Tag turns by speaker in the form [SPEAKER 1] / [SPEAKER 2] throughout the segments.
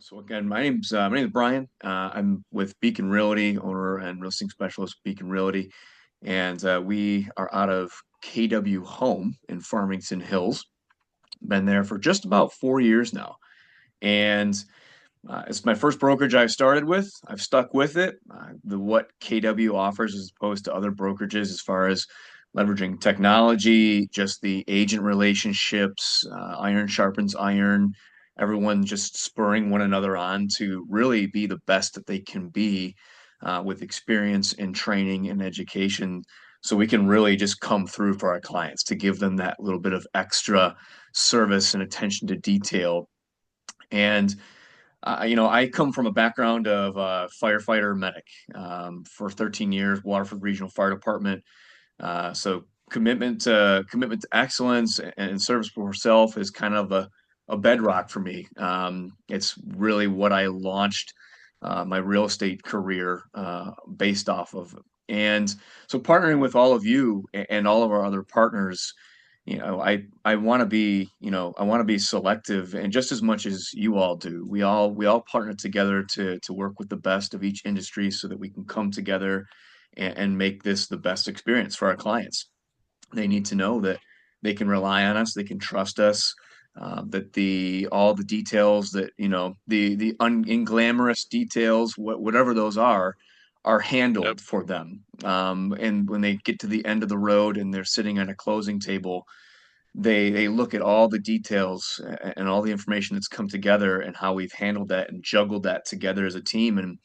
[SPEAKER 1] So again, my name's Brian. I'm with Beacon Realty, owner and real estate specialist, Beacon Realty, and we are out of KW Home in Farmington Hills. Been there for just about 4 years now, and it's my first brokerage I started with. I've stuck with it. The what KW offers as opposed to other brokerages, as far as leveraging technology, just the agent relationships, iron sharpens iron, everyone just spurring one another on to really be the best that they can be with experience and training and education. So we can really just come through for our clients to give them that little bit of extra service and attention to detail. And I come from a background of firefighter medic for 13 years, Waterford Regional Fire Department. So commitment to excellence and service for self is kind of a bedrock for me. It's really what I launched my real estate career based off of. And so partnering with all of you and all of our other partners, I want to be, I want to be selective, and just as much as you all do, we all partner together to work with the best of each industry so that we can come together and make this the best experience for our clients. They need to know that they can rely on us, they can trust us, that the all the details that the unglamorous details, whatever those are
[SPEAKER 2] Yep.
[SPEAKER 1] handled for them. And when they get to the end of the road and they're sitting at a closing table, they look at all the details and all the information that's come together and how we've handled that and juggled that together as a team. And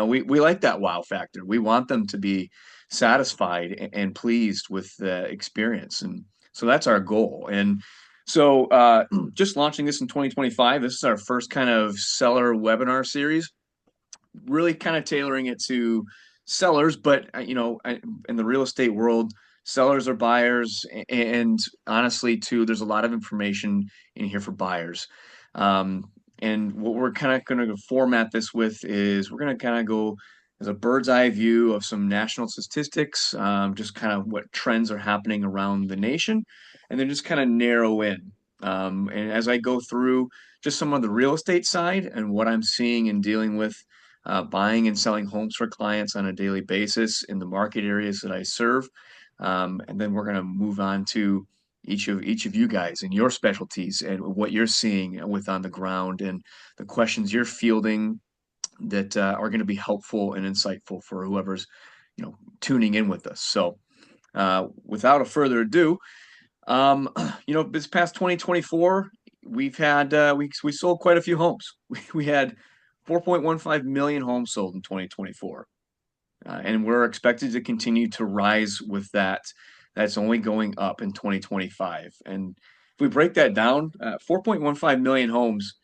[SPEAKER 1] we like that wow factor. We want them to be satisfied and pleased with the experience, and so that's our goal. And so just launching this in 2025, this is our first kind of seller webinar series, really kind of tailoring it to sellers, but in the real estate world, sellers are buyers, and honestly, too, there's a lot of information in here for buyers. And what we're kind of going to format this with is we're going to kind of go as a bird's eye view of some national statistics, just kind of what trends are happening around the nation, and then just kind of narrow in. And as I go through just some of the real estate side and what I'm seeing and dealing with buying and selling homes for clients on a daily basis in the market areas that I serve. And then we're going to move on to each of you guys and your specialties and what you're seeing with on the ground and the questions you're fielding that are going to be helpful and insightful for whoever's tuning in with us. So without a further ado, this past 2024, we've had we sold quite a few homes. We had 4.15 million homes sold in 2024. And we're expected to continue to rise with that. That's only going up in 2025. And if we break that down, 4.15 million homes,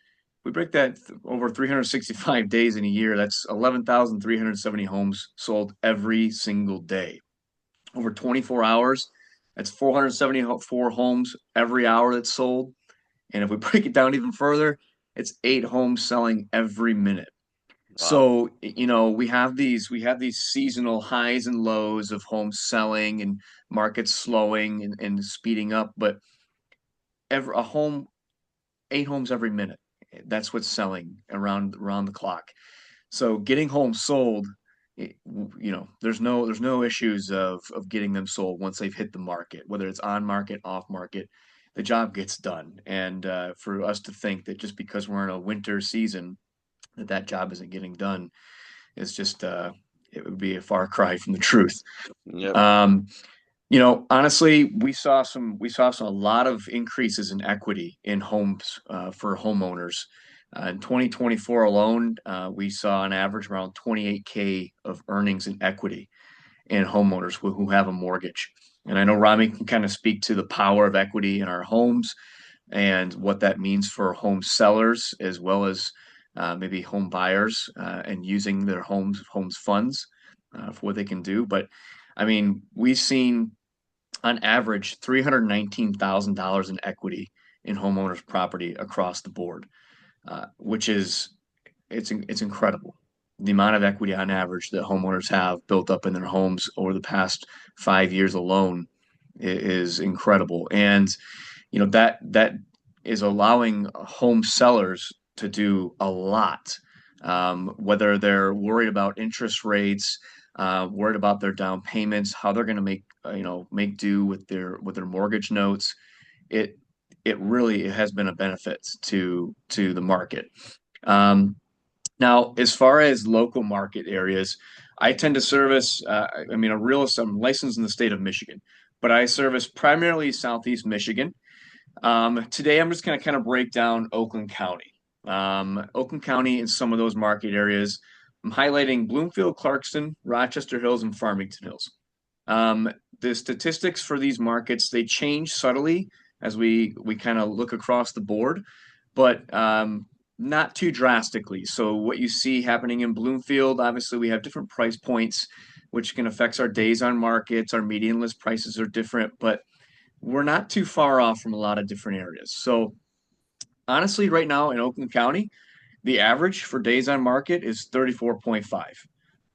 [SPEAKER 1] we break that over 365 days in a year, that's 11,370 homes sold every single day. Over 24 hours, that's 474 homes every hour that's sold. And if we break it down even further, it's 8 homes selling every minute.
[SPEAKER 2] Wow.
[SPEAKER 1] So, we have these seasonal highs and lows of homes selling and markets slowing and speeding up, but every a home, 8 homes every minute. That's what's selling around the clock. So getting homes sold, there's no issues of getting them sold once they've hit the market, whether it's on market, off market, the job gets done. And for us to think that just because we're in a winter season that job isn't getting done is just it would be a far cry from the truth.
[SPEAKER 2] Yep.
[SPEAKER 1] Um, Honestly, we saw a lot of increases in equity in homes for homeowners. In 2024 alone, we saw an average around 28K of earnings in equity in homeowners who have a mortgage. And I know Rami can kind of speak to the power of equity in our homes and what that means for home sellers as well as maybe home buyers and using their homes funds for what they can do. But I mean, we've seen on average $319,000 in equity in homeowners' property across the board, which is it's incredible. The amount of equity on average that homeowners have built up in their homes over the past 5 years alone is incredible. And that is allowing home sellers to do a lot. Whether they're worried about interest rates, worried about their down payments, how they're going to make do with their mortgage notes. It it really has been a benefit to the market. Um, Now, as far as local market areas, I tend to service, I mean, I'm licensed in the state of Michigan, but I service primarily Southeast Michigan. Today, I'm just going to kind of break down Oakland County. Oakland County and some of those market areas. I'm highlighting Bloomfield, Clarkston, Rochester Hills, and Farmington Hills. Um, the statistics for these markets, they change subtly as we kind of look across the board, but not too drastically. So what you see happening in Bloomfield, obviously we have different price points, which can affect our days on markets. Our median list prices are different, but we're not too far off from a lot of different areas. So honestly, right now in Oakland County, the average for days on market is 34.5.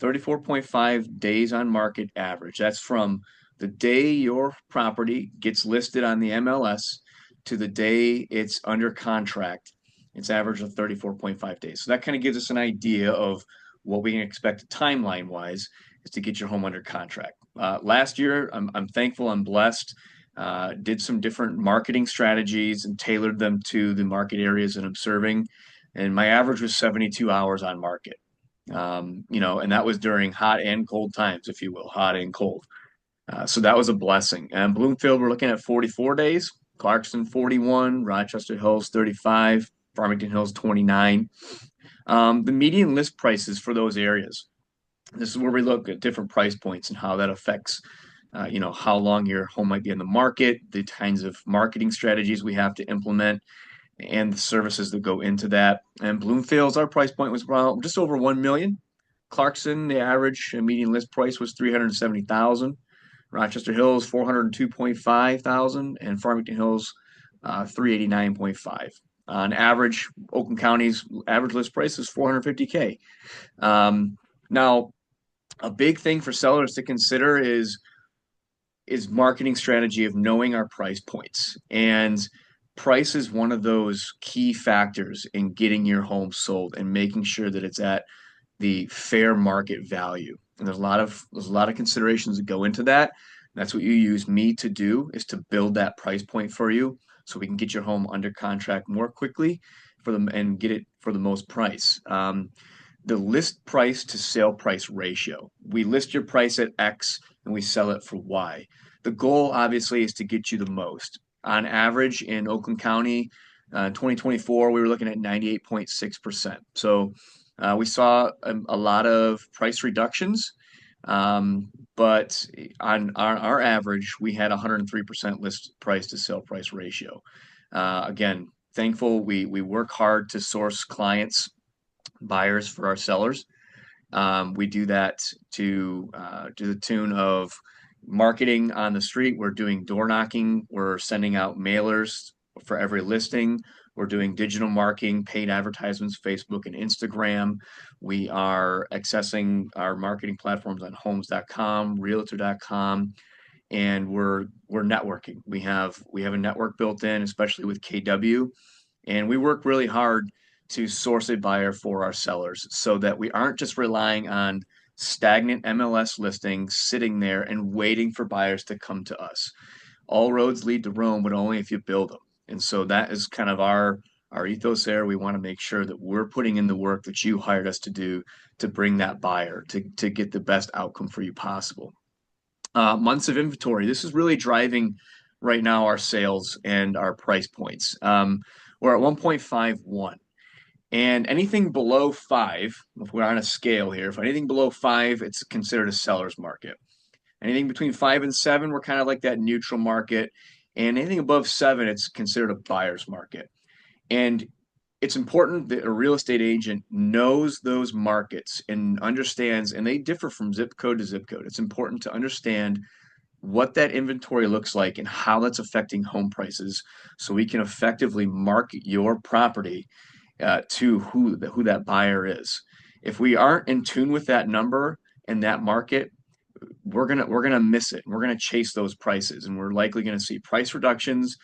[SPEAKER 1] 34.5 days on market average. That's from the day your property gets listed on the MLS to the day it's under contract. It's average of 34.5 days. So that kind of gives us an idea of what we can expect timeline wise is to get your home under contract. Last year, I'm thankful, I'm blessed. Did some different marketing strategies and tailored them to the market areas that I'm serving, and my average was 72 hours on market. And that was during hot and cold times, if you will, hot and cold. So that was a blessing. And Bloomfield, we're looking at 44 days, Clarkston 41, Rochester Hills 35, Farmington Hills 29. The median list prices for those areas. This is where we look at different price points and how that affects, how long your home might be in the market, the kinds of marketing strategies we have to implement, and the services that go into that. And Bloomfield's, our price point was around just over 1 million. Clarkson, the average median list price was 370,000. Rochester Hills, 402.5 thousand, and Farmington Hills, 389.5. On average, Oakland County's average list price is 450K. Now, a big thing for sellers to consider is marketing strategy of knowing our price points. And price is one of those key factors in getting your home sold and making sure that it's at the fair market value. And there's a lot of considerations that go into that. That's what you use me to do, is to build that price point for you so we can get your home under contract more quickly for them and get it for the most price. The list price to sale price ratio. We list your price at X and we sell it for Y. The goal obviously is to get you the most. On average in Oakland County, 2024, we were looking at 98.6%. So we saw a lot of price reductions, but on our average, we had 103% list price to sale price ratio. Again, thankful we work hard to source clients, buyers for our sellers. We do that to the tune of marketing on the street. We're doing door knocking. We're sending out mailers for every listing. We're doing digital marketing, paid advertisements, Facebook and Instagram. We are accessing our marketing platforms on homes.com, realtor.com, and we're networking. We have a network built in, especially with KW, and we work really hard to source a buyer for our sellers so that we aren't just relying on stagnant MLS listings sitting there and waiting for buyers to come to us. All roads lead to Rome, but only if you build them. And so that is kind of our ethos there. We want to make sure that we're putting in the work that you hired us to do to bring that buyer to get the best outcome for you possible. Months of inventory. This is really driving right now our sales and our price points. We're at 1.51. And anything below 5, if we're on a scale here, if anything below 5, it's considered a seller's market. Anything between 5 and 7, we're kind of like that neutral market. And anything above 7, it's considered a buyer's market. And it's important that a real estate agent knows those markets and understands, and they differ from zip code to zip code. It's important to understand what that inventory looks like and how that's affecting home prices so we can effectively market your property to who that buyer is. If we aren't in tune with that number and that market, we're gonna miss it. We're gonna chase those prices, and we're likely gonna see price reductions,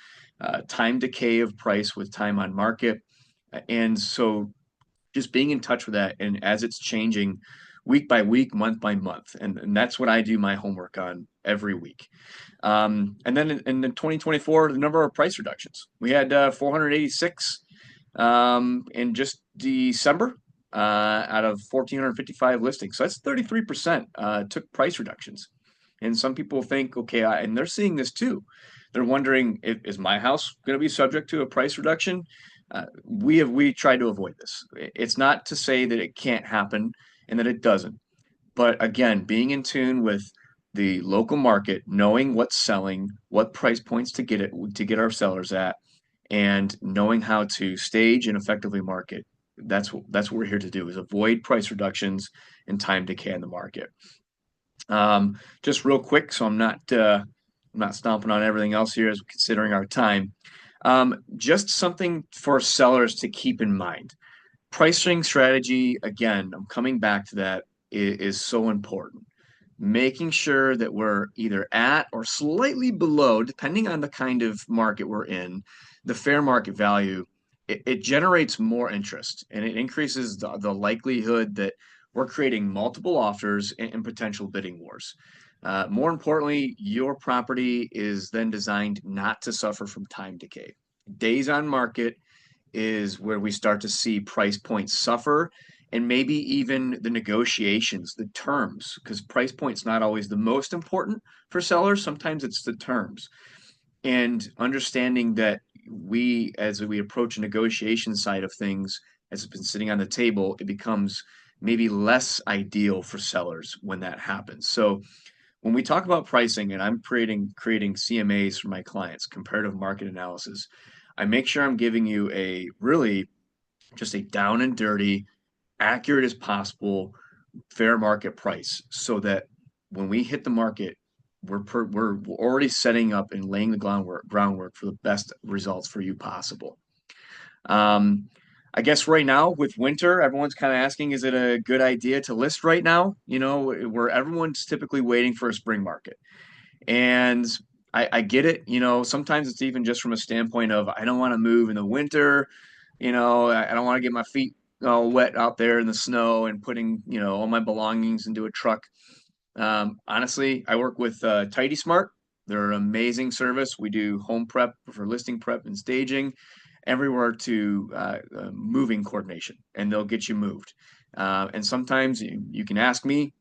[SPEAKER 1] time decay of price with time on market, And so just being in touch with that, and as it's changing week by week, month by month, and that's what I do my homework on every week. And then in 2024, the number of price reductions. We had 486 in just December out of 1,455 listings. So that's 33% took price reductions. And some people think, okay, and they're seeing this too. They're wondering, is my house going to be subject to a price reduction? We try to avoid this. It's not to say that it can't happen and that it doesn't, but again, being in tune with the local market, knowing what's selling, what price points to get our sellers at, and knowing how to stage and effectively market. That's what we're here to do is avoid price reductions and time decay in the market. Just real quick, so I'm not stomping on everything else here as we're considering our time. Just something for sellers to keep in mind. Pricing strategy, again, I'm coming back to that, is so important. Making sure that we're either at or slightly below, depending on the kind of market we're in, the fair market value, it generates more interest and it increases the likelihood that we're creating multiple offers and potential bidding wars. More importantly, your property is then designed not to suffer from time decay. Days on market is where we start to see price points suffer and maybe even the negotiations, the terms, because price point's not always the most important for sellers. Sometimes it's the terms. And understanding that as we approach a negotiation side of things, as it's been sitting on the table, it becomes maybe less ideal for sellers when that happens. So when we talk about pricing and I'm creating CMAs for my clients, comparative market analysis, I make sure I'm giving you a really just a down and dirty, accurate as possible, fair market price so that when we hit the market, we're already setting up and laying the groundwork for the best results for you possible. Um, I guess right now with winter, everyone's kind of asking, is it a good idea to list right now? You know, where everyone's typically waiting for a spring market. And I get it. You know, sometimes it's even just from a standpoint of I don't want to move in the winter. You know, I don't want to get my feet all wet out there in the snow and putting, you know, all my belongings into a truck. Honestly, I work with Tidy Smart. They're an amazing service. We do home prep for listing prep and staging, everywhere to moving coordination, and they'll get you moved. And sometimes you can ask me.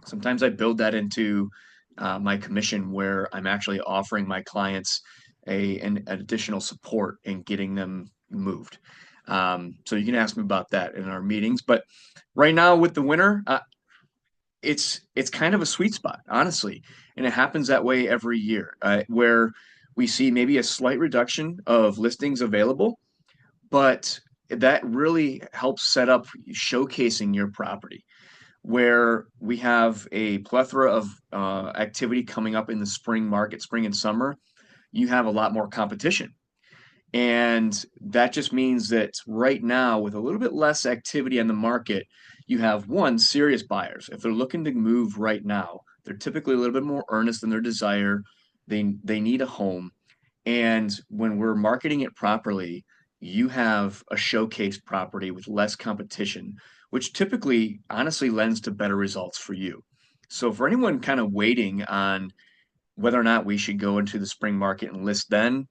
[SPEAKER 1] Sometimes I build that into my commission where I'm actually offering my clients an additional support in getting them moved. So you can ask me about that in our meetings. But right now with the winter, it's kind of a sweet spot, honestly, and it happens that way every year, where we see maybe a slight reduction of listings available, but that really helps set up showcasing your property where we have a plethora of activity coming up in the spring market, spring and summer. You have a lot more competition. And that just means that right now, with a little bit less activity on the market, you have one, serious buyers. If they're looking to move right now, they're typically a little bit more earnest in their desire. They need a home. And when we're marketing it properly, you have a showcase property with less competition, which typically honestly lends to better results for you. So for anyone kind of waiting on whether or not we should go into the spring market and list then,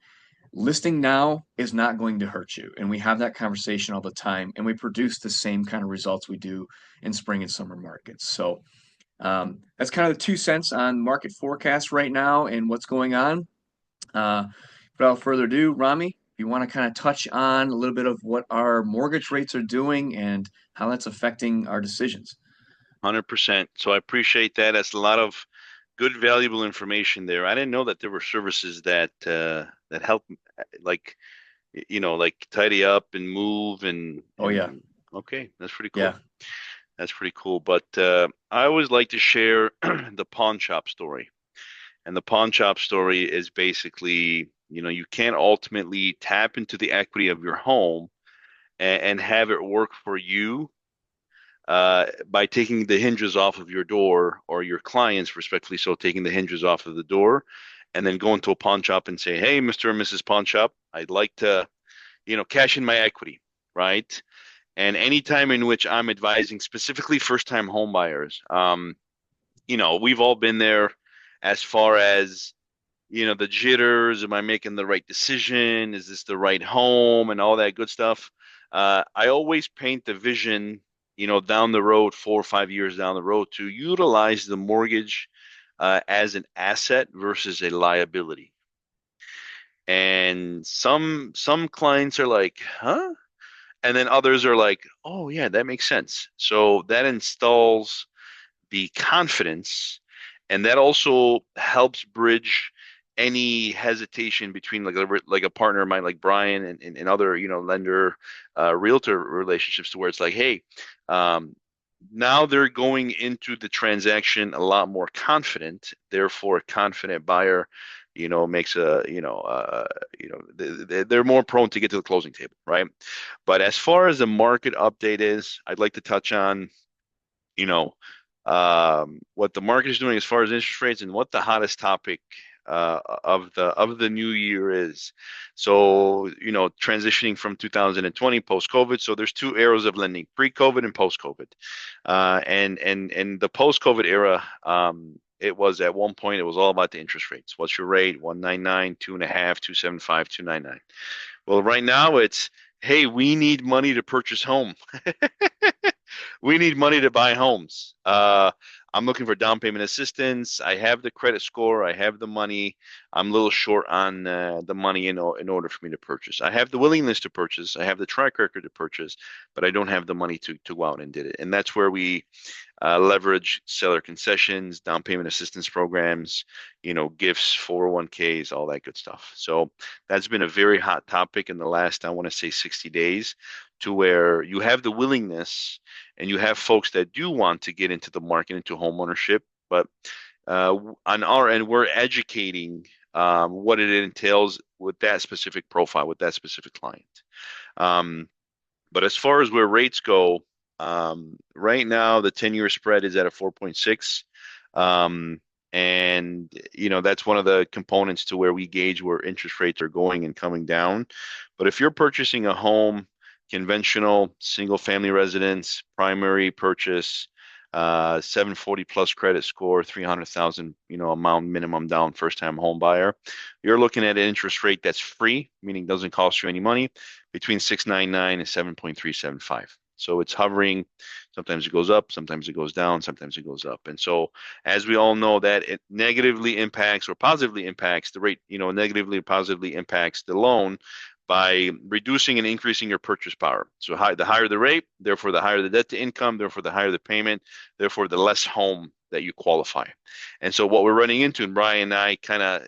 [SPEAKER 1] listing now is not going to hurt you. And we have that conversation all the time, and we produce the same kind of results we do in spring and summer markets. So that's kind of the 2 cents on market forecast right now and what's going on. Without further ado, Rami, if you want to kind of touch on a little bit of what our mortgage rates are doing and how that's affecting our decisions.
[SPEAKER 2] 100%. So I appreciate that. That's a lot of good, valuable information there. I didn't know that there were services that help, like like tidy up and move
[SPEAKER 1] Oh yeah,
[SPEAKER 2] okay, that's pretty cool.
[SPEAKER 1] yeah.
[SPEAKER 2] That's pretty cool. But I always like to share the pawn shop story. And the pawn shop story is basically, you can't ultimately tap into the equity of your home and have it work for you by taking the hinges off of your door, or your clients, respectfully so, taking the hinges off of the door, and then going to a pawn shop and say, "Hey, Mr. and Mrs. Pawn Shop, I'd like to, cash in my equity." right? And any time in which I'm advising specifically first-time home buyers, we've all been there as far as, the jitters. Am I making the right decision? Is this the right home? And all that good stuff. I always paint the vision, down the road, 4 or 5 years down the road, to utilize the mortgage as an asset versus a liability. And some clients are like, huh? And then others are like, oh yeah, that makes sense. So that installs the confidence, and that also helps bridge any hesitation between like a partner of mine like Brian and other lender realtor relationships, to where it's like, hey, um, now they're going into the transaction a lot more confident. Therefore, a confident buyer, makes a they're more prone to get to the closing table, right? But as far as the market update is, I'd like to touch on you know, what the market is doing as far as interest rates, and what the hottest topic of the new year is. So, transitioning from 2020 post-COVID. So there's two eras of lending: pre-COVID and post-COVID. And the post-COVID era, it was at one point it was all about the interest rates. What's your rate? 199, 2.5, 275, 299. Well, right now it's, hey, we need money to purchase home. We need money to buy homes. I'm looking for down payment assistance. I have the credit score. I have the money. I'm a little short on the money in order for me to purchase. I have the willingness to purchase. I have the track record to purchase, but I don't have the money to go out and did it. And that's where we leverage seller concessions, down payment assistance programs, gifts, 401ks, all that good stuff. So that's been a very hot topic in the last, I want to say, 60 days, to where you have the willingness and you have folks that do want to get into the market, into home ownership. But on our end, we're educating what it entails with that specific profile, with that specific client. Um, but as far as where rates go, right now the 10-year spread is at a 4.6. Um, and that's one of the components to where we gauge where interest rates are going and coming down. But if you're purchasing a home, conventional single family residence, primary purchase, 740 plus credit score, 300,000, amount minimum down, first time home buyer, you're looking at an interest rate that's free, meaning doesn't cost you any money, between 6.99 and 7.375. So it's hovering. Sometimes it goes up, sometimes it goes down, sometimes it goes up. And so, as we all know, that it negatively impacts or positively impacts the rate, negatively or positively impacts the loan by reducing and increasing your purchase power. So the higher the rate, therefore the higher the debt to income, therefore the higher the payment, therefore the less home that you qualify. And so what we're running into, and Brian and I kind of,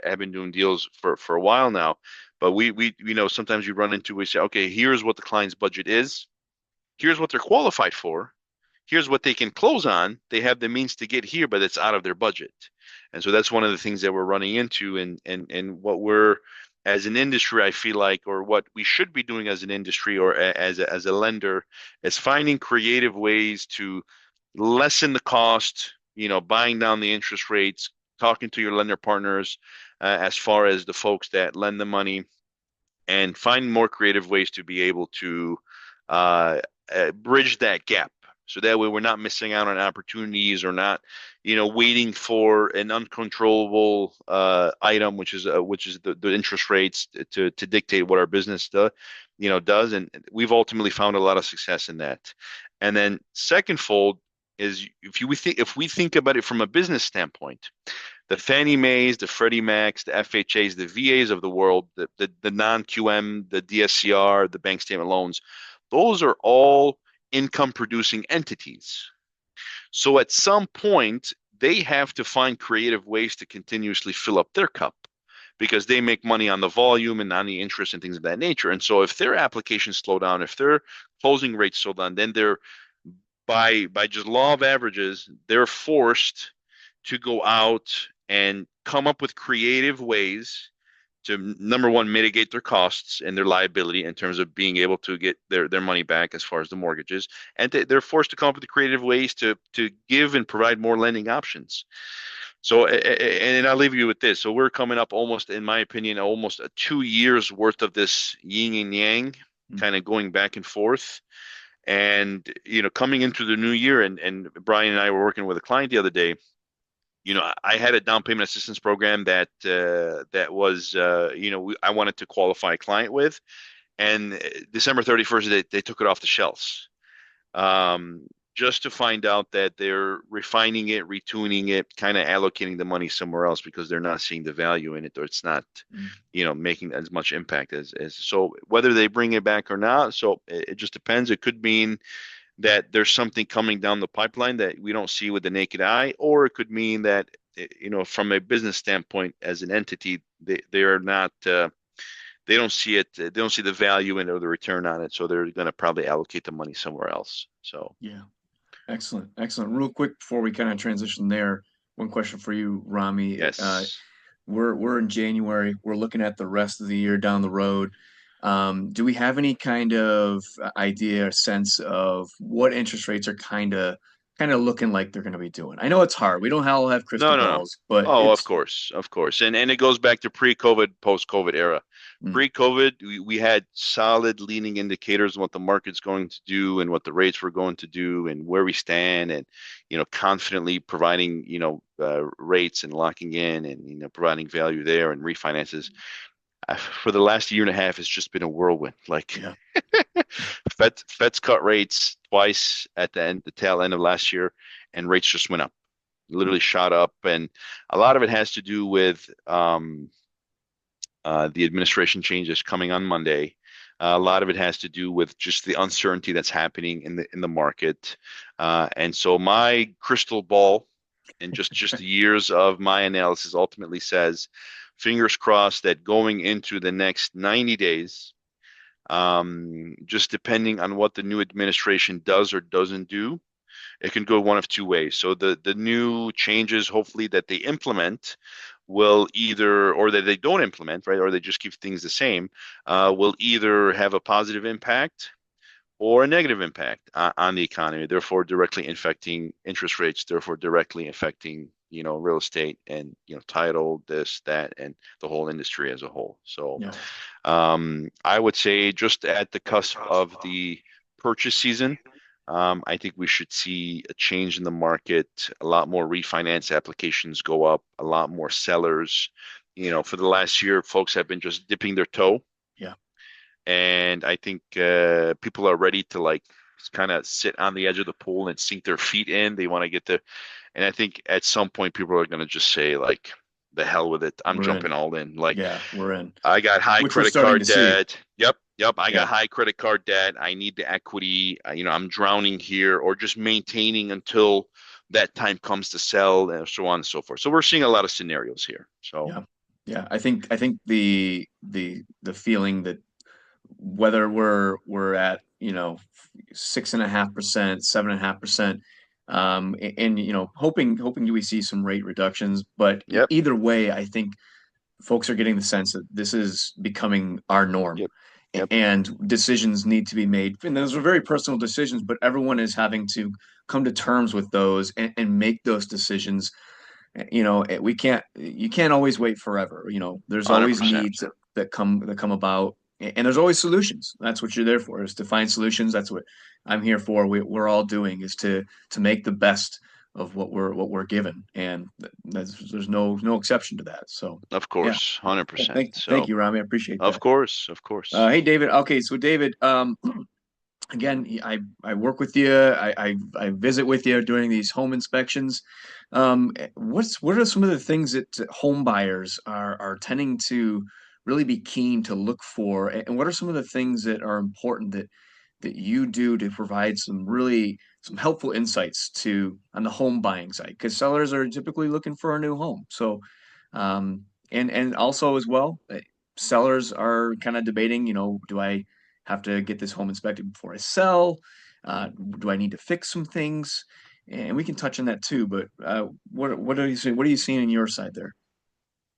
[SPEAKER 2] have been doing deals for a while now, but we sometimes you run into, we say, okay, here's what the client's budget is. Here's what they're qualified for. Here's what they can close on. They have the means to get here, but it's out of their budget. And so that's one of the things that we're running into, and what we're, as an industry, I feel like, or what we should be doing as an industry, or as a lender, is finding creative ways to lessen the cost, buying down the interest rates, talking to your lender partners, as far as the folks that lend the money, and find more creative ways to be able to bridge that gap. So that way we're not missing out on opportunities, or not, waiting for an uncontrollable item, which is the interest rates to dictate what our business does. And we've ultimately found a lot of success in that. And then second fold is, if we think about it from a business standpoint, the Fannie Mae's, the Freddie Mac's, the FHA's, the VA's of the world, the non-QM, the DSCR, the bank statement loans, those are all income producing entities. So at some point, they have to find creative ways to continuously fill up their cup, because they make money on the volume and on the interest and things of that nature. And so if their applications slow down, if their closing rates slow down, then they're, by just law of averages, they're forced to go out and come up with creative ways to, number one, mitigate their costs and their liability in terms of being able to get their money back as far as the mortgages. And they're forced to come up with creative ways to give and provide more lending options. So, and I'll leave you with this. So we're coming up almost, in my opinion, almost 2 years worth of this yin and yang.
[SPEAKER 1] Mm.
[SPEAKER 2] kind of going back and forth. And, coming into the new year, and Brian and I were working with a client the other day. I had a down payment assistance program that was, I wanted to qualify a client with, and December 31st, they took it off the shelves. Um, just to find out that they're refining it, retuning it, kind of allocating the money somewhere else because they're not seeing the value in it, or it's not,
[SPEAKER 1] Mm.
[SPEAKER 2] making as much impact as so whether they bring it back or not. So it just depends. It could mean that there's something coming down the pipeline that we don't see with the naked eye, or it could mean that, from a business standpoint, as an entity, they are not, they don't see it, they don't see the value in it or the return on it, so they're going to probably allocate the money somewhere else. So
[SPEAKER 1] Yeah. Excellent. Excellent. Real quick before we kind of transition there, one question for you, Rami.
[SPEAKER 2] yes.
[SPEAKER 1] We're in January. We're looking at the rest of the year down the road. Do we have any kind of idea or sense of what interest rates are kind of looking like they're going to be doing? I know it's hard. We don't all have crystal
[SPEAKER 2] No, no, no.
[SPEAKER 1] balls, but
[SPEAKER 2] Oh, of
[SPEAKER 1] it's
[SPEAKER 2] course, of course. And it goes back to pre-COVID, post-COVID era.
[SPEAKER 1] mm,
[SPEAKER 2] Pre-COVID, we had solid leading indicators of what the market's going to do and what the rates were going to do and where we stand, and, confidently providing, rates and locking in, and, providing value there and refinances. For the last year and a half, it's just been a whirlwind. Like,
[SPEAKER 1] yeah.
[SPEAKER 2] Fed's cut rates twice at the tail end of last year, and rates just went up,
[SPEAKER 1] Mm,
[SPEAKER 2] literally shot up. And a lot of it has to do with, the administration changes coming on Monday. A lot of it has to do with just the uncertainty that's happening in the market. And so my crystal ball, and just years of my analysis, ultimately says, fingers crossed, that going into the next 90 days, just depending on what the new administration does or doesn't do, it can go one of two ways. So the new changes, hopefully, that they implement will either, or that they don't implement, right, or they just keep things the same, will either have a positive impact or a negative impact on the economy, therefore directly affecting interest rates, therefore directly affecting, real estate and, title, this, that, and the whole industry as a whole. So
[SPEAKER 1] yeah.
[SPEAKER 2] I would say just at the cusp of the purchase season, I think we should see a change in the market, a lot more refinance applications go up, a lot more sellers. For the last year, folks have been just dipping their toe,
[SPEAKER 1] Yeah.
[SPEAKER 2] and I think people are ready to, like, kind of sit on the edge of the pool and sink their feet in. They want to get the, and I think at some point people are going to just say, like, the hell with it. I'm
[SPEAKER 1] We're in.
[SPEAKER 2] jumping all in. Like,
[SPEAKER 1] Yeah, we're in.
[SPEAKER 2] I got high
[SPEAKER 1] Which we're
[SPEAKER 2] credit
[SPEAKER 1] starting to
[SPEAKER 2] card
[SPEAKER 1] see.
[SPEAKER 2] debt. Yep, yep. I got
[SPEAKER 1] Yeah.
[SPEAKER 2] high credit card debt. I need the equity. I'm drowning here, or just maintaining until that time comes to sell, and so on and so forth. So we're seeing a lot of scenarios here. So,
[SPEAKER 1] Yeah. Yeah. I think the feeling that whether we're at 6.5%, 7.5%, and hoping we see some rate reductions, but
[SPEAKER 2] yep,
[SPEAKER 1] either way, I think folks are getting the sense that this is becoming our norm,
[SPEAKER 2] yep, yep.
[SPEAKER 1] and decisions need to be made, and those are very personal decisions, but everyone is having to come to terms with those and make those decisions. We can't you can't always wait forever. There's always
[SPEAKER 2] 100%.
[SPEAKER 1] needs that come about, and there's always solutions. That's what you're there for, is to find solutions. That's what I'm here for. We're all doing is to make the best of what we're given, and there's no exception to that. So
[SPEAKER 2] Of
[SPEAKER 1] yeah.
[SPEAKER 2] course,
[SPEAKER 1] Yeah,
[SPEAKER 2] 100%.
[SPEAKER 1] thank
[SPEAKER 2] So,
[SPEAKER 1] you, Rami. I appreciate
[SPEAKER 2] of
[SPEAKER 1] that.
[SPEAKER 2] course, of course.
[SPEAKER 1] Hey, David. Okay, so David, again, I work with you. I visit with you during these home inspections. What are some of the things that home buyers are tending to really be keen to look for, and what are some of the things that are important that you do to provide some helpful insights to on the home buying side? Because sellers are typically looking for a new home. So, and also as well, sellers are kind of debating, do I have to get this home inspected before I sell? Do I need to fix some things? And we can touch on that too. But what are you seeing? What are you seeing in your side there?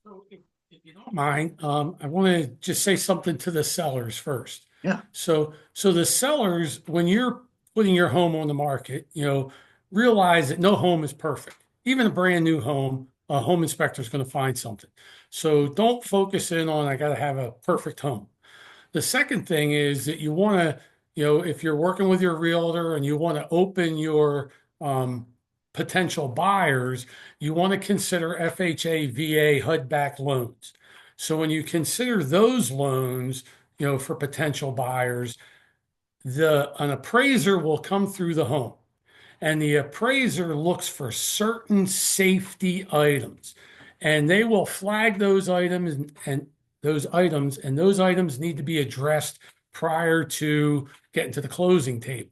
[SPEAKER 3] So if you don't mind, I want to just say something to the sellers first.
[SPEAKER 1] Yeah.
[SPEAKER 3] So the sellers, when you're putting your home on the market, realize that no home is perfect. Even a brand new home, a home inspector is going to find something. So don't focus in on, I got to have a perfect home. The second thing is that you want to, if you're working with your realtor and you want to open your um, potential buyers, you want to consider FHA, VA, HUD-backed loans. So when you consider those loans, for potential buyers, an appraiser will come through the home, and the appraiser looks for certain safety items, and they will flag those items, and those items need to be addressed prior to getting to the closing table.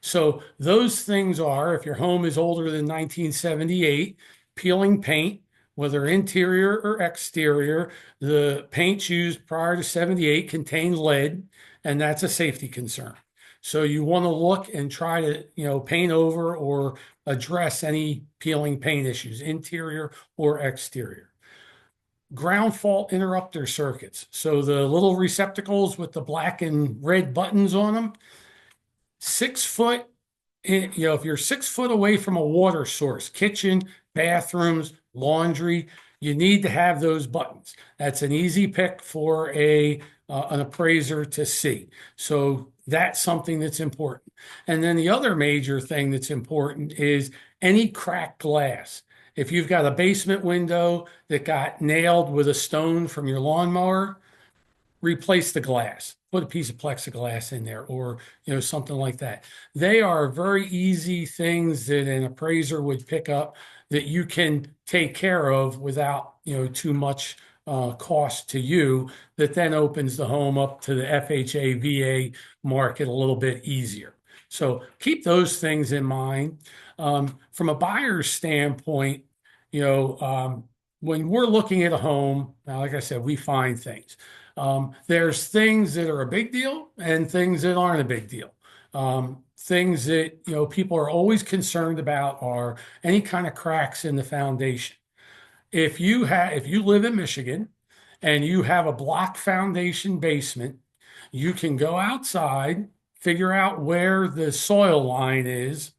[SPEAKER 3] So those things are, if your home is older than 1978, peeling paint, whether interior or exterior. The paints used prior to 78 contain lead, and that's a safety concern. So you want to look and try to, paint over or address any peeling paint issues, interior or exterior. Ground fault interrupter circuits. So the little receptacles with the black and red buttons on them, 6 foot, if you're 6 foot away from a water source, kitchen, bathrooms, laundry, you need to have those buttons. That's an easy pick for an appraiser to see. So that's something that's important. And then the other major thing that's important is any cracked glass. If you've got a basement window that got nailed with a stone from your lawnmower, replace the glass, put a piece of plexiglass in there, or something like that. They are very easy things that an appraiser would pick up that you can take care of without too much cost to you, that then opens the home up to the FHA VA market a little bit easier. So keep those things in mind. From a buyer's standpoint, when we're looking at a home, now, like I said, we find things. There's things that are a big deal and things that aren't a big deal. Things that people are always concerned about are any kind of cracks in the foundation. If you live in Michigan and you have a block foundation basement, you can go outside, figure out where the soil line is,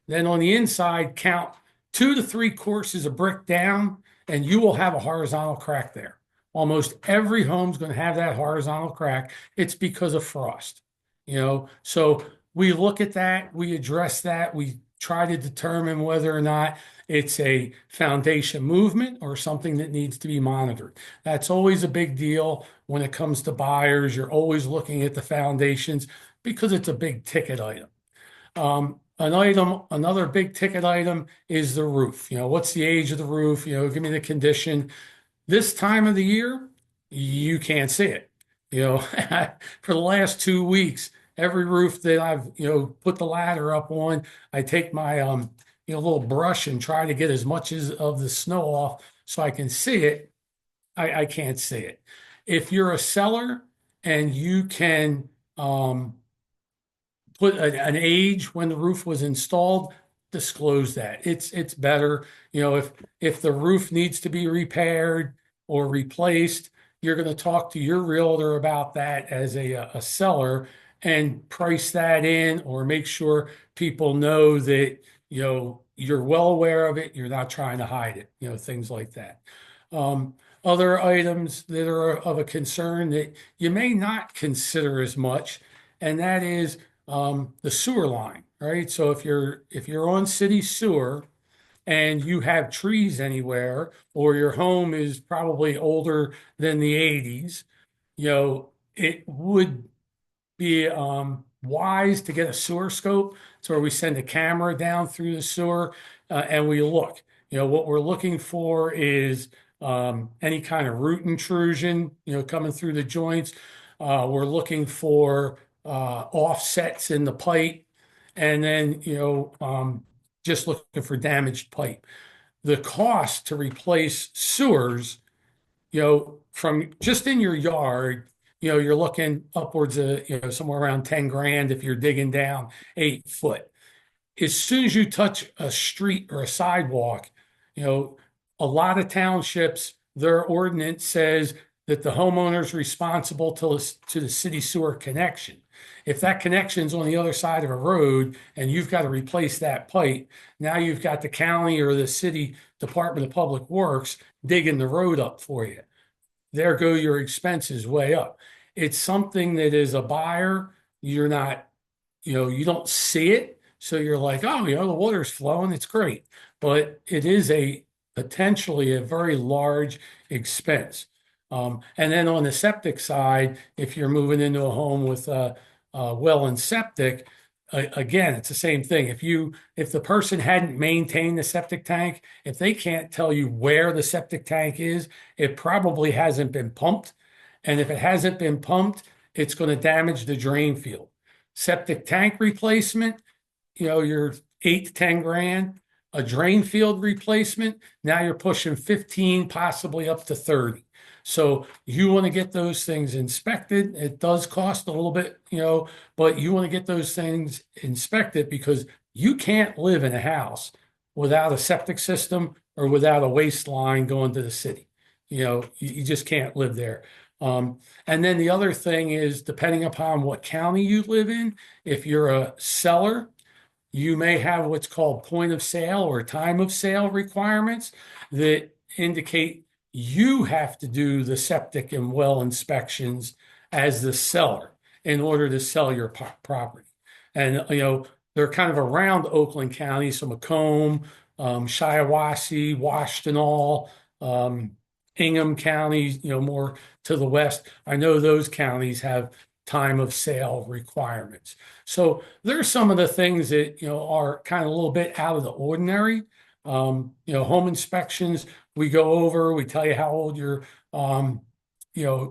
[SPEAKER 3] then on the inside count 2 to 3 courses of brick down, and you will have a horizontal crack there. Almost every home's going to have that horizontal crack. It's because of frost, So we look at that, we address that, we try to determine whether or not it's a foundation movement or something that needs to be monitored. That's always a big deal when it comes to buyers. You're always looking at the foundations because it's a big ticket item. Another big ticket item is the roof. What's the age of the roof? Give me the condition. This time of the year, you can't see it. For the last 2 weeks, every roof that I've, put the ladder up on, I take my, little brush and try to get as much of the snow off so I can see it. I can't see it. If you're a seller and you can put an age when the roof was installed, disclose that. It's better. If the roof needs to be repaired or replaced, you're going to talk to your realtor about that as a seller and price that in, or make sure people know that you're well aware of it. You're not trying to hide it. Things like that. Other items that are of a concern that you may not consider as much, and that is the sewer line, right? So if you're on city sewer and you have trees anywhere, or your home is probably older than the 80s, it would be wise to get a sewer scope. So where we send a camera down through the sewer and we look. What we're looking for is any kind of root intrusion, coming through the joints. We're looking for offsets in the pipe, and then just looking for damaged pipe. The cost to replace sewers, from just in your yard, you're looking upwards of somewhere around 10 grand if you're digging down 8 foot. As soon as you touch a street or a sidewalk, a lot of townships, their ordinance says that the homeowner is responsible to the city sewer connection. If that connection's on the other side of a road and you've got to replace that pipe, now you've got the county or the city Department of Public Works digging the road up for you. There go your expenses way up. It's something that as a buyer, you're not, you don't see it. So you're like, oh, the water's flowing. It's great. But it is potentially a very large expense. And then on the septic side, if you're moving into a home with a well and septic, again, it's the same thing. If the person hadn't maintained the septic tank, if they can't tell you where the septic tank is, it probably hasn't been pumped. And if it hasn't been pumped, it's going to damage the drain field. Septic tank replacement, you're 8 to 10 grand. A drain field replacement, now you're pushing 15, possibly up to 30. So you want to get those things inspected. It does cost a little bit, but you want to get those things inspected because you can't live in a house without a septic system or without a waste line going to the city. You just can't live there. And then the other thing is, depending upon what county you live in, if you're a seller, you may have what's called point of sale or time of sale requirements that indicate you have to do the septic and well inspections as the seller in order to sell your property. And, they're kind of around Oakland County, so Macomb, Shiawassee, Washtenaw, Ingham counties, more to the west. I know those counties have time of sale requirements. So there's some of the things that, are kind of a little bit out of the ordinary. Home inspections, we go over, we tell you how old your,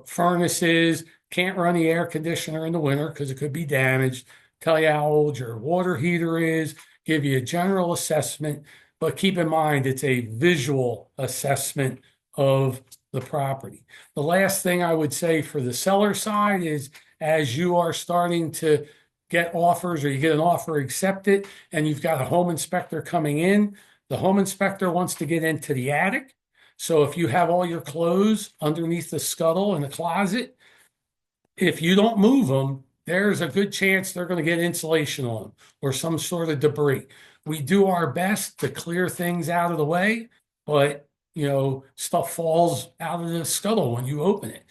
[SPEAKER 3] furnace is, can't run the air conditioner in the winter because it could be damaged, tell you how old your water heater is, give you a general assessment, but keep in mind it's a visual assessment of the property. The last thing I would say for the seller side is, as you are starting to get offers or you get an offer accepted and you've got a home inspector coming in, the home inspector wants to get into the attic. So if you have all your clothes underneath the scuttle in the closet, if you don't move them, there's a good chance they're going to get insulation on them or some sort of debris. We do our best to clear things out of the way, but stuff falls out of the scuttle when you open it.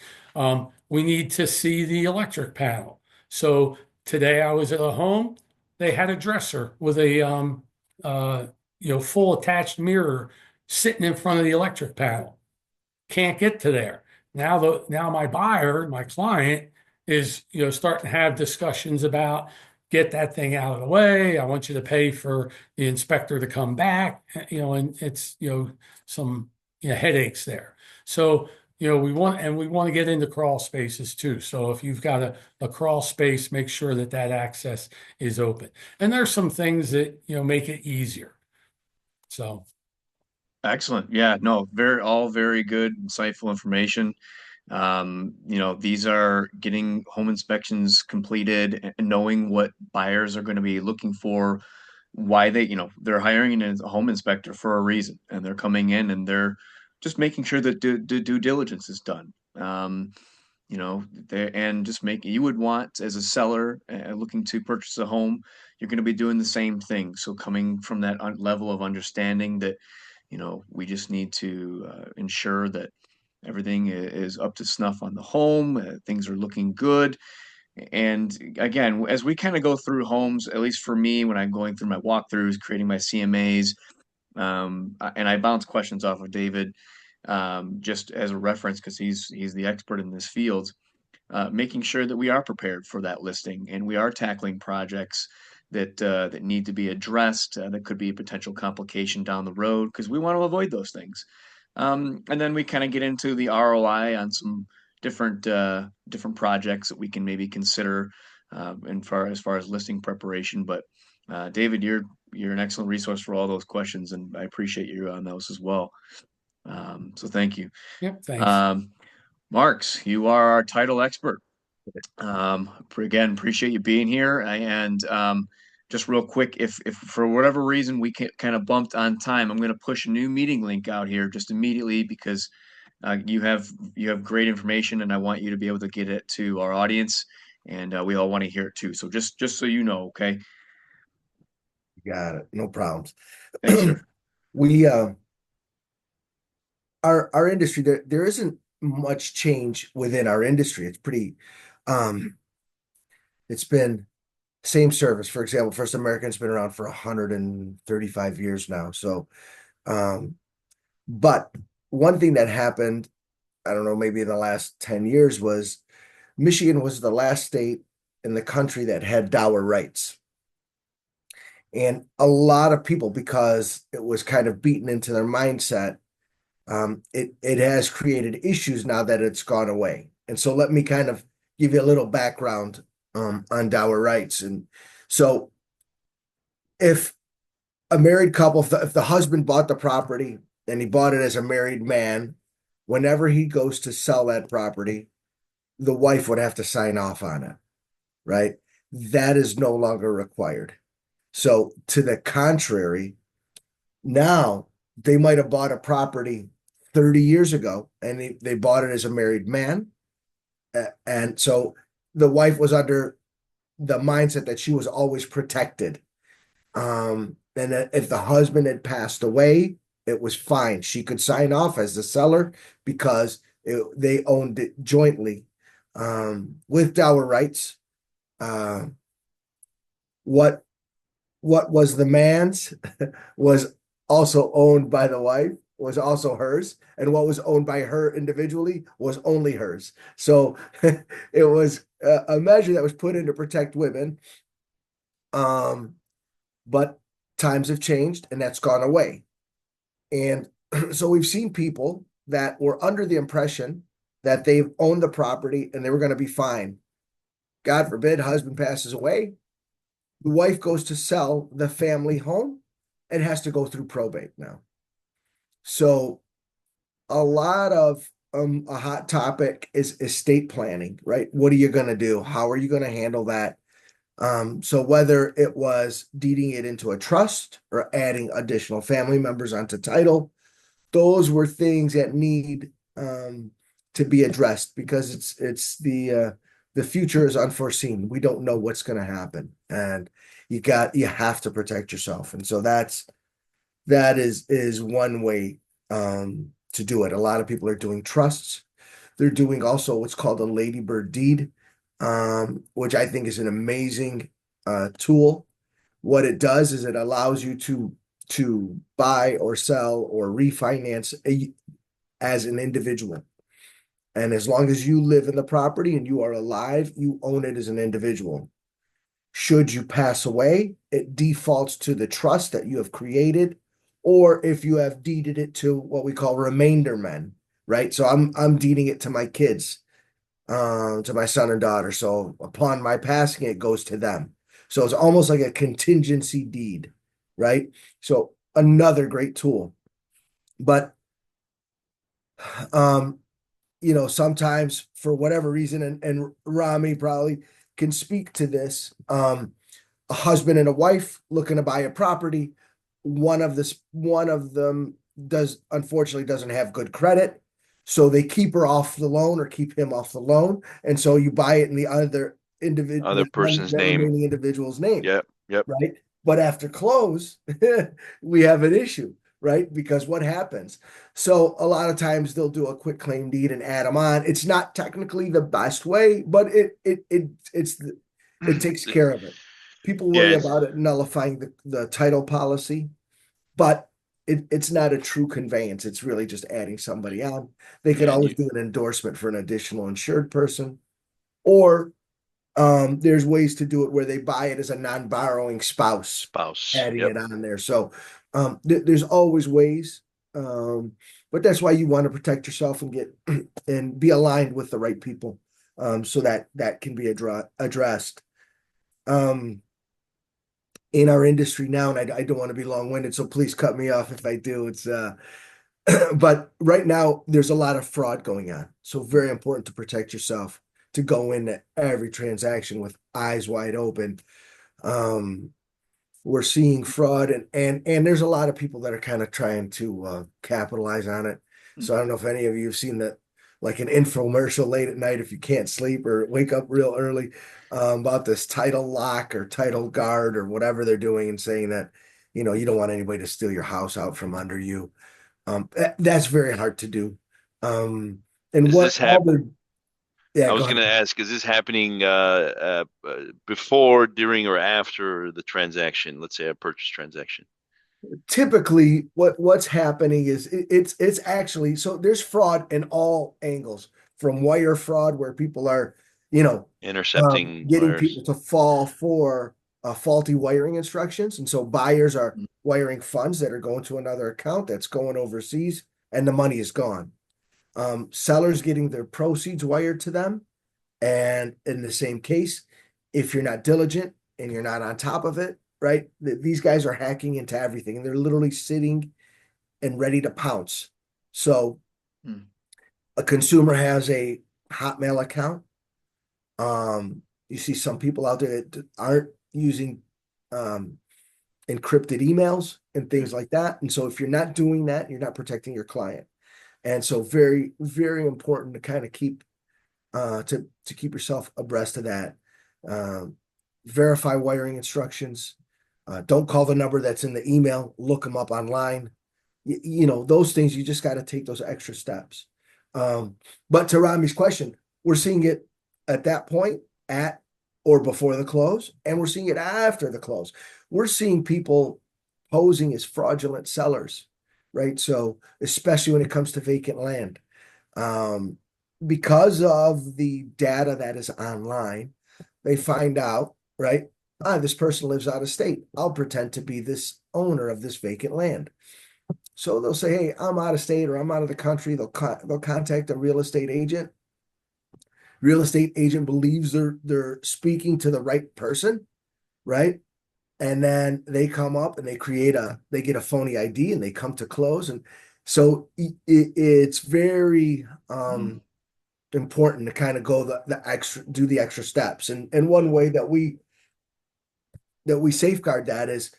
[SPEAKER 3] We need to see the electric panel. So today I was at a home, they had a dresser with a full attached mirror sitting in front of the electric panel. Can't get to there. Now my buyer, my client, is starting to have discussions about, get that thing out of the way. I want you to pay for the inspector to come back, and it's some headaches there. So we want to get into crawl spaces too. So if you've got a crawl space, make sure that access is open. And there's some things that make it easier. So
[SPEAKER 1] Excellent. Yeah, no, all very good, insightful information. These are getting home inspections completed and knowing what buyers are going to be looking for, why they're hiring a home inspector for a reason, and they're coming in and they're just making sure that due diligence is done. And just make you would want as a seller looking to purchase a home, you're going to be doing the same thing. So coming from that level of understanding that, we just need to ensure that everything is up to snuff on the home, things are looking good. And again, as we kind of go through homes, at least for me, when I'm going through my walkthroughs, creating my CMAs, and I bounce questions off of David, just as a reference because he's the expert in this field, making sure that we are prepared for that listing and we are tackling projects that need to be addressed, that could be a potential complication down the road because we want to avoid those things. And then we kind of get into the ROI on some different projects that we can maybe consider as far as listing preparation. But David, you're an excellent resource for all those questions, and I appreciate you on those as well. So thank you.
[SPEAKER 3] Yep, thanks.
[SPEAKER 1] Marks, you are our title expert. Again, appreciate you being here. And just real quick, if for whatever reason we kind of bumped on time, I'm going to push a new meeting link out here just immediately because you have great information, and I want you to be able to get it to our audience, and we all want to hear it too. So just so you know, okay?
[SPEAKER 4] Got it. No problems.
[SPEAKER 1] Thanks, sir.
[SPEAKER 4] We our industry, there isn't much change within our industry. It's pretty, it's been same service. For example, First American's been around for 135 years now. So, um, but one thing that happened, I don't know, maybe in the last 10 years was Michigan was the last state in the country that had dower rights. And a lot of people, because it was kind of beaten into their mindset, it has created issues now that it's gone away. And so let me kind of give you a little background on dower rights. And so if a married couple, if the husband bought the property and he bought it as a married man, whenever he goes to sell that property, the wife would have to sign off on it, right? That is no longer required. So to the contrary, now they might have bought a property 30 years ago and they bought it as a married man. And so the wife was under the mindset that she was always protected. And that if the husband had passed away, it was fine. She could sign off as the seller because they owned it jointly with dower rights. What was the man's was also owned by the wife, was also hers, and what was owned by her individually was only hers. So it was a measure that was put in to protect women. But times have changed and that's gone away. And so we've seen people that were under the impression that they've owned the property and they were going to be fine. God forbid, husband passes away. The wife goes to sell the family home and has to go through probate now. So a lot of a hot topic is estate planning, right? What are you going to do? How are you going to handle that? So whether it was deeding it into a trust or adding additional family members onto title, those were things that need to be addressed because it's the future is unforeseen. We don't know what's going to happen, and you have to protect yourself. And so that is one way to do it. A lot of people are doing trusts. They're doing also what's called a ladybird deed, which I think is an amazing tool. What it does is it allows you to buy or sell or refinance as an individual. And as long as you live in the property and you are alive, you own it as an individual. Should you pass away, it defaults to the trust that you have created, or if you have deeded it to what we call remainder men, right? So I'm deeding it to my kids, to my son and daughter. So upon my passing, it goes to them. So it's almost like a contingency deed, right? So another great tool. But sometimes for whatever reason, and Rami probably can speak to this, a husband and a wife looking to buy a property, one of them unfortunately doesn't have good credit, so they keep her off the loan or keep him off the loan, and so you buy it in the other individual,
[SPEAKER 2] Other person's
[SPEAKER 4] that
[SPEAKER 2] name.
[SPEAKER 4] remaining individual's name.
[SPEAKER 2] Yep.
[SPEAKER 4] Right. But after close, we have an issue, right? Because what happens? So a lot of times they'll do a quick claim deed and add them on. It's not technically the best way, but it takes care of it. People worry
[SPEAKER 2] Yeah.
[SPEAKER 4] about it nullifying the title policy, but it's not a true conveyance. It's really just adding somebody on. They could
[SPEAKER 2] And
[SPEAKER 4] always do an endorsement for an additional insured person, or there's ways to do it where they buy it as a non-borrowing spouse, adding
[SPEAKER 2] Yep.
[SPEAKER 4] it on there. So there's always ways, but that's why you want to protect yourself and get and be aligned with the right people, so that can be addressed. In our industry now, and I don't want to be long-winded, so please cut me off if I do. It's but right now there's a lot of fraud going on, so very important to protect yourself, to go into every transaction with eyes wide open. We're seeing fraud, and there's a lot of people that are kind of trying to capitalize on it. So I don't know if any of you have seen that, like an infomercial late at night if you can't sleep or wake up real early, about this title lock or title guard or whatever they're doing, and saying that you don't want anybody to steal your house out from under you. That's very hard to do. And
[SPEAKER 2] Is
[SPEAKER 4] what
[SPEAKER 2] this
[SPEAKER 4] all
[SPEAKER 2] hap
[SPEAKER 4] the yeah,
[SPEAKER 2] I
[SPEAKER 4] go
[SPEAKER 2] was
[SPEAKER 4] ahead.
[SPEAKER 2] going to ask, is this happening before, during, or after the transaction? Let's say a purchase transaction.
[SPEAKER 4] Typically what's happening is it's actually, so there's fraud in all angles, from wire fraud where people are, you know,
[SPEAKER 2] Intercepting
[SPEAKER 4] getting
[SPEAKER 2] wires.
[SPEAKER 4] people to fall for faulty wiring instructions, and so buyers are
[SPEAKER 1] Mm.
[SPEAKER 4] wiring funds that are going to another account that's going overseas, and the money is gone. Sellers getting their proceeds wired to them, and in the same case, if you're not diligent and you're not on top of it, right? These guys are hacking into everything, and they're literally sitting and ready to pounce. So
[SPEAKER 1] Mm.
[SPEAKER 4] a consumer has a Hotmail account. You see some people out there that aren't using um, encrypted emails and things like that. And so if you're not doing that, you're not protecting your client. And so very, very important to kind of keep to keep yourself abreast of that. Um, Verify wiring instructions. Don't call the number that's in the email. Look them up online. You know, those things, you just got to take those extra steps. But to Rami's question, we're seeing it at that point, at or before the close, and we're seeing it after the close. We're seeing people posing as fraudulent sellers, right? So especially when it comes to vacant land. Um, because of the data that is online, they find out, right? This person lives out of state. I'll pretend to be this owner of this vacant land. So they'll say, "Hey, I'm out of state or I'm out of the country." They'll contact a real estate agent. Real estate agent believes they're speaking to the right person, right? And then they come up and they get a phony ID and they come to close. And so it's very
[SPEAKER 1] Mm.
[SPEAKER 4] important to kind of go do the extra steps. And one way that we safeguard that is,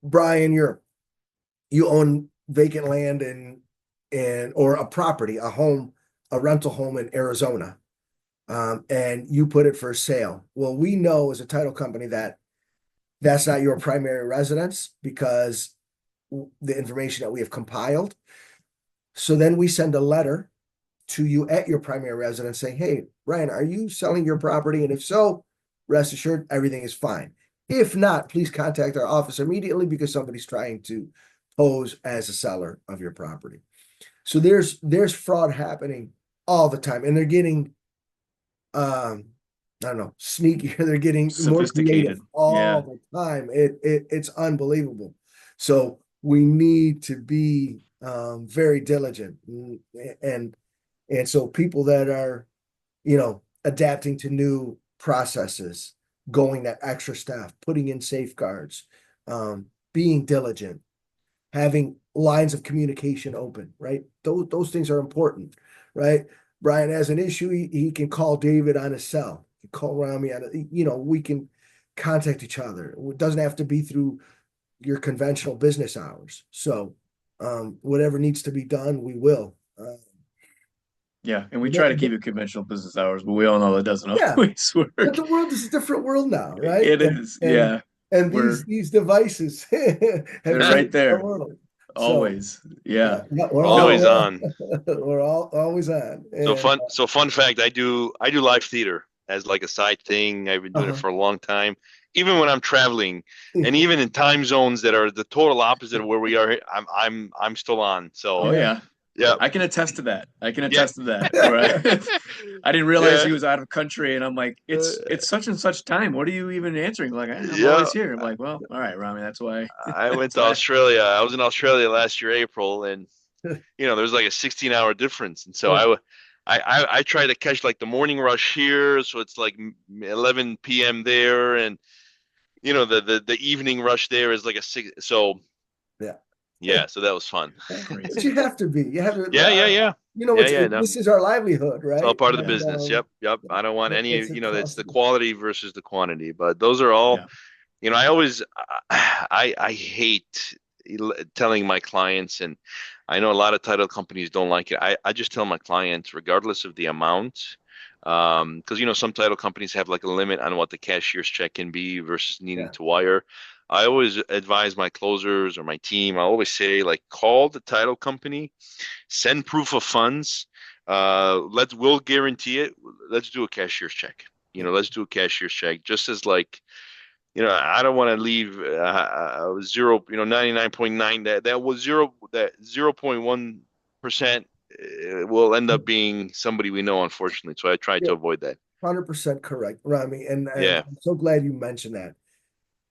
[SPEAKER 4] Brian, you own vacant land and or a property, a home, a rental home in Arizona, and you put it for sale. Well, we know as a title company that that's not your primary residence because the information that we have compiled. So then we send a letter to you at your primary residence saying, "Hey, Ryan, are you selling your property? And if so, rest assured everything is fine. If not, please contact our office immediately because somebody's trying to pose as a seller of your property." So there's fraud happening all the time, and they're getting I don't know, sneakier. They're getting more creative
[SPEAKER 1] Sophisticated.
[SPEAKER 4] all
[SPEAKER 1] Yeah.
[SPEAKER 4] the time. It's unbelievable. So we need to be very diligent, and and so people that are, adapting to new processes, going that extra step, putting in safeguards, being diligent, having lines of communication open, right? Those things are important, right? Brian has an issue, he can call David on his cell, he can call Rami on a, we can contact each other. It doesn't have to be through your conventional business hours. So whatever needs to be done, we will.
[SPEAKER 1] Yeah. And we try to
[SPEAKER 4] But,
[SPEAKER 1] keep it conventional business hours, but we all know that doesn't
[SPEAKER 4] yeah,
[SPEAKER 1] always
[SPEAKER 4] but
[SPEAKER 1] work.
[SPEAKER 4] the world is a different world now, right?
[SPEAKER 1] It is.
[SPEAKER 4] And
[SPEAKER 1] Yeah.
[SPEAKER 4] and
[SPEAKER 1] We're
[SPEAKER 4] these devices have
[SPEAKER 1] they're right
[SPEAKER 4] changed our
[SPEAKER 1] there.
[SPEAKER 4] world. So
[SPEAKER 1] Always. Yeah.
[SPEAKER 4] we're all
[SPEAKER 2] Always
[SPEAKER 1] No.
[SPEAKER 2] on.
[SPEAKER 4] we're all always on. And
[SPEAKER 2] So fun fact, I do live theater as like a side thing. I've been doing it
[SPEAKER 4] uh-huh.
[SPEAKER 2] for a long time. Even when I'm traveling, and even in time zones that are the total opposite of where we are, I'm still on. So
[SPEAKER 1] Oh
[SPEAKER 4] Yeah.
[SPEAKER 1] yeah.
[SPEAKER 2] yeah,
[SPEAKER 1] I can attest to that. I can
[SPEAKER 2] yeah,
[SPEAKER 1] attest to that. Where I didn't realize
[SPEAKER 2] yeah,
[SPEAKER 1] he was out of country, and I'm like, it's such and such time. What are you even answering? Like, I'm
[SPEAKER 2] yeah.
[SPEAKER 1] always here. I'm like, well, all right, Rami, that's why.
[SPEAKER 2] I went
[SPEAKER 1] That's
[SPEAKER 2] to
[SPEAKER 1] why.
[SPEAKER 2] Australia. I was in Australia last year, April, and there's like a 16-hour difference, and so
[SPEAKER 4] Yeah.
[SPEAKER 2] I try to catch like the morning rush here, so it's like 11 p.m. there, and the evening rush there is like a six. So
[SPEAKER 4] Yeah.
[SPEAKER 2] yeah, so that was fun.
[SPEAKER 4] But
[SPEAKER 1] Crazy.
[SPEAKER 4] you have to be. You have to.
[SPEAKER 2] Yeah, yeah, yeah, yeah, yeah. No,
[SPEAKER 4] This is our livelihood,
[SPEAKER 2] it's all
[SPEAKER 4] right?
[SPEAKER 2] part of the
[SPEAKER 1] Yeah.
[SPEAKER 4] And
[SPEAKER 2] business. Yep, yep. I don't want any.
[SPEAKER 4] it's a
[SPEAKER 2] It's
[SPEAKER 4] cost.
[SPEAKER 2] the quality versus the quantity, but those are all.
[SPEAKER 1] Yeah.
[SPEAKER 2] I always, I hate telling my clients, and I know a lot of title companies don't like it. I just tell my clients, regardless of the amount, because some title companies have like a limit on what the cashier's check can be versus needing
[SPEAKER 4] Yeah.
[SPEAKER 2] to wire. I always advise my closers or my team. I always say, like, call the title company, send proof of funds, we'll guarantee it. Let's do a cashier's check. Let's do a cashier's check. Just as like, I don't want to leave zero, 99.9. That was zero. That 0.1% will end up being somebody we know, unfortunately. So I try
[SPEAKER 4] Yeah,
[SPEAKER 2] to avoid that.
[SPEAKER 4] 100% correct, Rami. And
[SPEAKER 2] Yeah.
[SPEAKER 4] I'm so glad you mentioned that.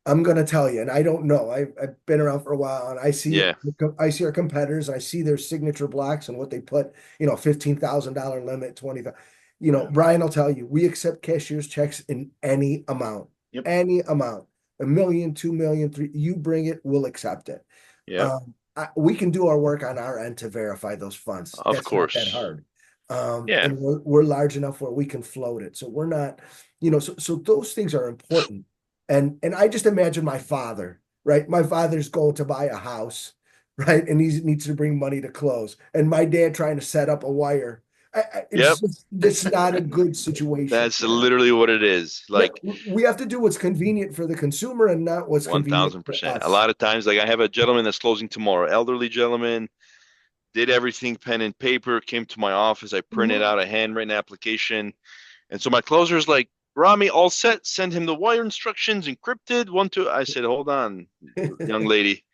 [SPEAKER 4] I'm going to tell you, and I don't know. I've been around for a while, and
[SPEAKER 2] Yeah.
[SPEAKER 4] I see our competitors. I see their signature blocks and what they put. $15,000 limit, 20,000. Brian will tell you, we accept cashier's checks in any amount,
[SPEAKER 1] Yep.
[SPEAKER 4] any amount, 1 million, 2 million, 3. You bring it, we'll accept it.
[SPEAKER 2] Yeah.
[SPEAKER 4] We can do our work on our end to verify those funds.
[SPEAKER 2] Of
[SPEAKER 4] That's not that
[SPEAKER 2] course.
[SPEAKER 4] hard.
[SPEAKER 2] Yeah.
[SPEAKER 4] And we're large enough where we can float it. So we're not, so those things are important. And I just imagine my father, right? My father's going to buy a house, right? And he needs to bring money to close. And my dad trying to set up a wire.
[SPEAKER 2] Yep.
[SPEAKER 4] It's not a good situation.
[SPEAKER 2] That's literally what it is.
[SPEAKER 4] Yeah,
[SPEAKER 2] Like
[SPEAKER 4] we have to do what's convenient for the consumer and not what's convenient for
[SPEAKER 2] 1000%. A
[SPEAKER 4] us.
[SPEAKER 2] lot of times, like I have a gentleman that's closing tomorrow, elderly gentleman, did everything pen and paper, came to my office. I printed
[SPEAKER 4] Mhm.
[SPEAKER 2] out a handwritten application. And so my closer's like, Rami, all set. Send him the wire instructions, encrypted. One, two. I said, hold on, young lady.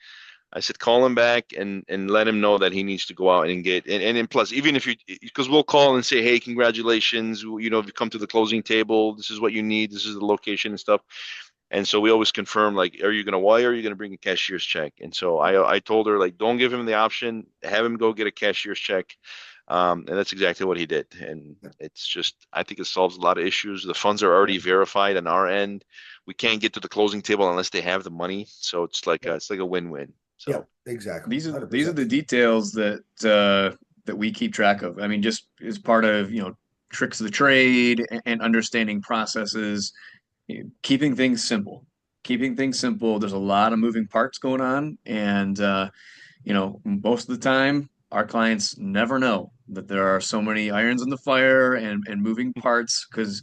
[SPEAKER 2] I said, call him back and let him know that he needs to go out and get and plus, even if because we'll call and say, hey, congratulations, if you come to the closing table, this is what you need, this is the location and stuff. And so we always confirm, like, are you going to wire? Or are you going to bring a cashier's check? And so I told her, like, don't give him the option. Have him go get a cashier's check. And that's exactly what he did. And it's just, I think it solves a lot of issues. The funds are already verified on our end. We can't get to the closing table unless they have the money. So it's like a win-win.
[SPEAKER 4] Yeah,
[SPEAKER 2] So
[SPEAKER 4] exactly.
[SPEAKER 1] These are the
[SPEAKER 4] 100%.
[SPEAKER 1] details that we keep track of. I mean, just as part of, tricks of the trade and understanding processes, keeping things simple. Keeping things simple. There's a lot of moving parts going on, and most of the time, our clients never know that there are so many irons in the fire and moving parts because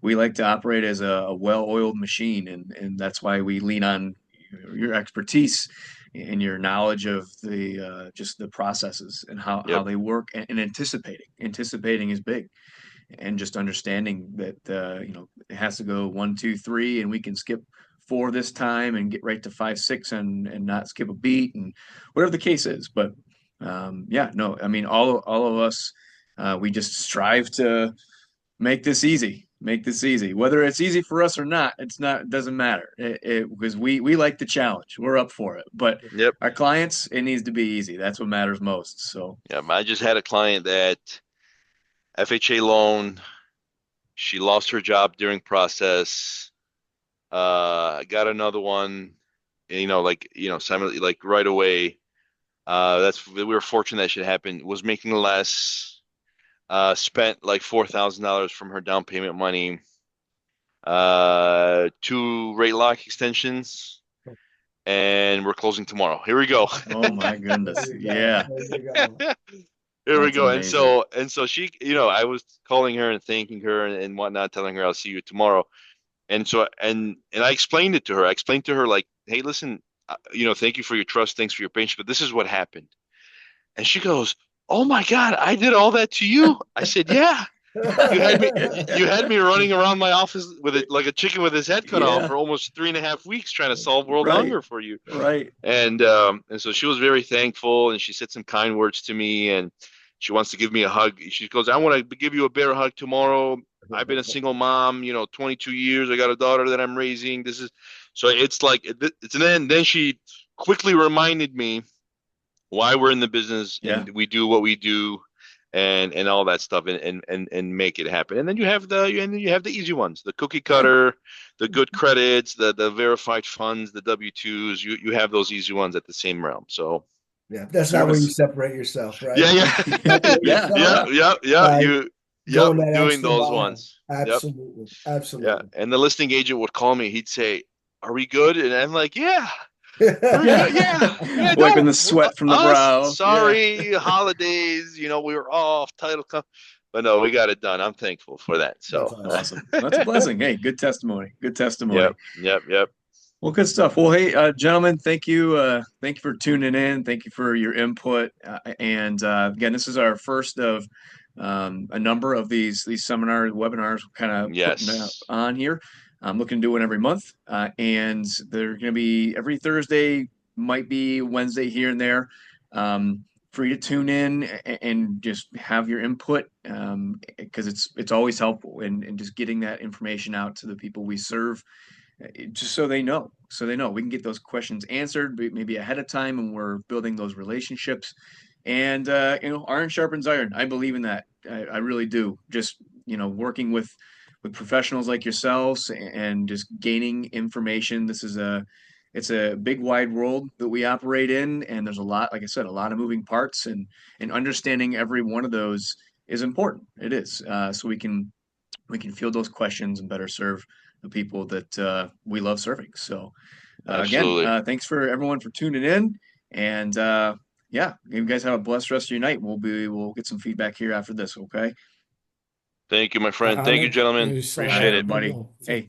[SPEAKER 1] we like to operate as a well-oiled machine, and that's why we lean on your expertise and your knowledge of the just the processes and how
[SPEAKER 2] yep.
[SPEAKER 1] they work and anticipating is big, and just understanding that it has to go 1 2 3 and we can skip 4 this time and get right to 5 6 and not skip a beat and whatever the case is. But yeah, no, I mean all of us, we just strive to make this easy, whether it's easy for us or not. It doesn't matter, because we like the challenge, we're up for it, but
[SPEAKER 2] Yep.
[SPEAKER 1] our clients, it needs to be easy. That's what matters most. So
[SPEAKER 2] Yeah. I just had a client that FHA loan, she lost her job during process. Got another one, like right away. We were fortunate that shit happened. Was making less. Spent like $4,000 from her down payment money. 2 rate lock extensions, and we're closing tomorrow. Here we go.
[SPEAKER 1] oh my goodness,
[SPEAKER 4] There you go.
[SPEAKER 1] yeah,
[SPEAKER 4] There you go.
[SPEAKER 2] Here we
[SPEAKER 1] that's
[SPEAKER 2] go.
[SPEAKER 1] amazing.
[SPEAKER 2] And so she, I was calling her and thanking her and whatnot, telling her I'll see you tomorrow. And so and I explained it to her. I explained to her like, hey, listen, thank you for your trust, thanks for your patience, but this is what happened. And she goes, "Oh my God, I did all that to you." I said, "Yeah, you had me running around my office with it like a chicken with his head cut off
[SPEAKER 1] Yeah,
[SPEAKER 2] for almost 3.5 weeks trying to solve world
[SPEAKER 1] right,
[SPEAKER 2] hunger for you."
[SPEAKER 1] right.
[SPEAKER 2] And so she was very thankful, and she said some kind words to me, and she wants to give me a hug. She goes, "I want to give you a bear hug tomorrow. I've been a single mom, 22 years. I got a daughter that I'm raising. This is so it's like it's and then she quickly reminded me why we're in the business
[SPEAKER 1] Yeah,
[SPEAKER 2] and we do what we do and all that stuff and make it happen. And then you have the easy ones, the cookie
[SPEAKER 1] yeah,
[SPEAKER 2] cutter, the good credits, the verified funds, the W-2s. You have those easy ones at the same realm. So
[SPEAKER 4] Yeah, that's not where you
[SPEAKER 1] service.
[SPEAKER 4] separate yourself, right?
[SPEAKER 2] yeah,
[SPEAKER 4] You
[SPEAKER 2] yeah.
[SPEAKER 4] separate
[SPEAKER 1] Yeah,
[SPEAKER 2] Yeah,
[SPEAKER 4] yourself
[SPEAKER 1] yeah,
[SPEAKER 2] yeah, yeah.
[SPEAKER 4] by
[SPEAKER 2] Yep,
[SPEAKER 4] going that
[SPEAKER 2] doing
[SPEAKER 4] extra
[SPEAKER 2] those
[SPEAKER 4] mile.
[SPEAKER 2] ones. Yep.
[SPEAKER 4] Absolutely.
[SPEAKER 2] Yeah.
[SPEAKER 4] Absolutely.
[SPEAKER 2] And the listing agent would call me. He'd say, "Are we good?" And I'm like, "Yeah. We're good. Yeah.
[SPEAKER 1] yeah.
[SPEAKER 2] Yeah.
[SPEAKER 1] Wiping
[SPEAKER 2] No,
[SPEAKER 1] the sweat from the
[SPEAKER 2] us.
[SPEAKER 1] brow. Yeah,
[SPEAKER 2] Sorry. Holidays. We were off. Title come. But no, we got it done. I'm thankful for that.
[SPEAKER 4] That's
[SPEAKER 2] So,
[SPEAKER 4] awesome.
[SPEAKER 1] awesome. That's a blessing. Hey, good testimony. Good
[SPEAKER 2] yep.
[SPEAKER 1] testimony.
[SPEAKER 2] Yep. Yep.
[SPEAKER 1] Well, good stuff. Well, hey, gentlemen, thank you. Thank you for tuning in. Thank you for your input. And again, this is our first of a number of these seminars, webinars, kind of putting
[SPEAKER 2] Yes.
[SPEAKER 1] on here. I'm looking to do one every month, and they're going to be every Thursday, might be Wednesday here and there. Free to tune in and just have your input, because it's always helpful in just getting that information out to the people we serve, just so they know. We can get those questions answered maybe ahead of time when we're building those relationships. And iron sharpens iron. I believe in that. I really do. Just working with professionals like yourselves and just gaining information. It's a big wide world that we operate in, and there's a lot, like I said, a lot of moving parts, and understanding every one of those is important. It is, so we can field those questions and better serve the people that we love serving. So again,
[SPEAKER 2] Absolutely.
[SPEAKER 1] thanks for everyone for tuning in, and yeah, you guys have a blessed rest of your night. We'll get some feedback here after this. Okay.
[SPEAKER 2] Thank you, my friend.
[SPEAKER 3] Ja,
[SPEAKER 2] Thank you,
[SPEAKER 3] nee,
[SPEAKER 2] gentlemen.
[SPEAKER 3] dus
[SPEAKER 1] All right,
[SPEAKER 2] Appreciate it.
[SPEAKER 1] everybody.
[SPEAKER 3] dankjewel.
[SPEAKER 1] Hey.